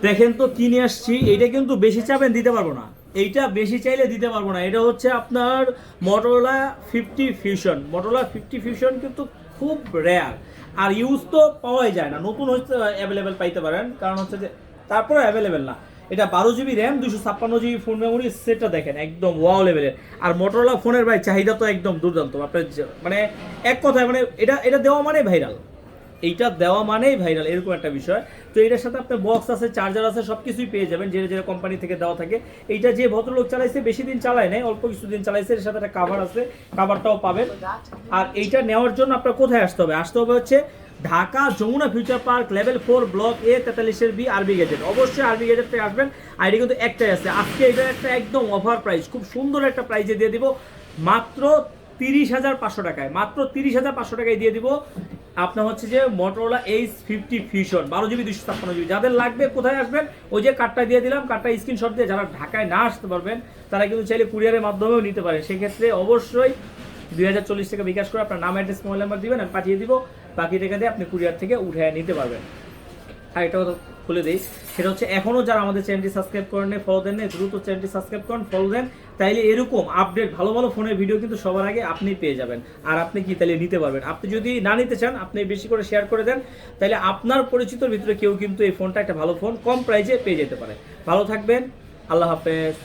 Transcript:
দেখেন তো কিনে আসছি, এইটা কিন্তু বেশি চাবেন দিতে পারবো না, এইটা বেশি চাইলে দিতে পারবো না। এটা হচ্ছে আপনার মটোরোলা 50 ফিউশন। মটোরোলা 50 ফিউশন কিন্তু খুব রেয়ার, আর ইউজ তো পাওয়াই যায় না। নতুন হচ্ছে অ্যাভেলেবেল পাইতে পারেন, কারণ হচ্ছে যে তারপরে অ্যাভেলেবেল না। এটা 12 GB RAM, 256 GB phone memory, সেটটা দেখেন একদম ওয়াও লেভেলের। আর মোটরোলা ফোনের ভাই চাহিদা তো একদম দুর্দান্ত। আপনার মানে এক কথায় মানে এটা এটা দেওয়া মানে ভাইরাল, এইটা দেওয়া মানেই ভাইরাল, এরকম একটা বিষয়। তো এটার সাথে আপনার বক্স আছে, চার্জার আছে, সব কিছুই পেয়ে যাবেন যে যে কোম্পানি থেকে দেওয়া থাকে। এইটা যে ভদ্রলোক চালাইছে বেশি দিন চালায় নাই, অল্প কিছুদিন চালাইছে। এর সাথে একটা কাভার আছে, কাভারটাও পাবেন। আর এইটা নেওয়ার জন্য আপনার কোথায় আসতে হবে? আসতে হবে হচ্ছে Dhaka Jamuna future park level 4 block A 43-এর বি আরবি গেজেট। অবশ্যই আরবি গেজেট থেকে আসবেন। আইডি কিন্তু একটাই আছে। আজকে এটা একটা একদম অফার প্রাইস, খুব সুন্দর একটা প্রাইজে দিয়ে দিব, মাত্র 30,500 টাকায়। মাত্র 30,500 টাকায় দিয়ে দিব আপনার হচ্ছে যে Motorola H50 fusion 12 GB 256 GB. যাদের লাগবে কোথায় আসবেন? ওই যে কার্ডটা দিয়ে দিলাম, কার্ডটা স্ক্রিনশট দিয়ে যারা ঢাকায় না আসতে পারবেন তারা কিন্তু চাইলে কুরিয়ারের মাধ্যমেও নিতে পারে। সেক্ষেত্রে অবশ্যই 2040 টাকা বিকাশ করে আপনার নাম, অ্যাড্রেস, মোবাইল নাম্বার দিবেন, আমি পাঠিয়ে দিব। বাকি টাকা দিয়ে আপনি কুরিয়ার থেকে উঠে নিতে পারবেন। আর এটা কথা খুলে দিই, সেটা হচ্ছে এখনও যারা আমাদের চ্যানেলটি সাবস্ক্রাইব করেন নাই, ফলো দেন নাই, দ্রুত চ্যানেলটি সাবস্ক্রাইব করেন, ফলো দেন। তাইলে এরকম আপডেট ভালো ভালো ফোনের ভিডিও কিন্তু সবার আগে আপনি পেয়ে যাবেন। আর আপনি কি তাহলে নিতে পারবেন। আপনি যদি না নিতে চান, আপনি বেশি করে শেয়ার করে দেন, তাহলে আপনার পরিচিতর ভিতরে কেউ কিন্তু এই ফোনটা, একটা ভালো ফোন কম প্রাইসে পেয়ে যেতে পারে। ভালো থাকবেন, আল্লাহ হাফেজ।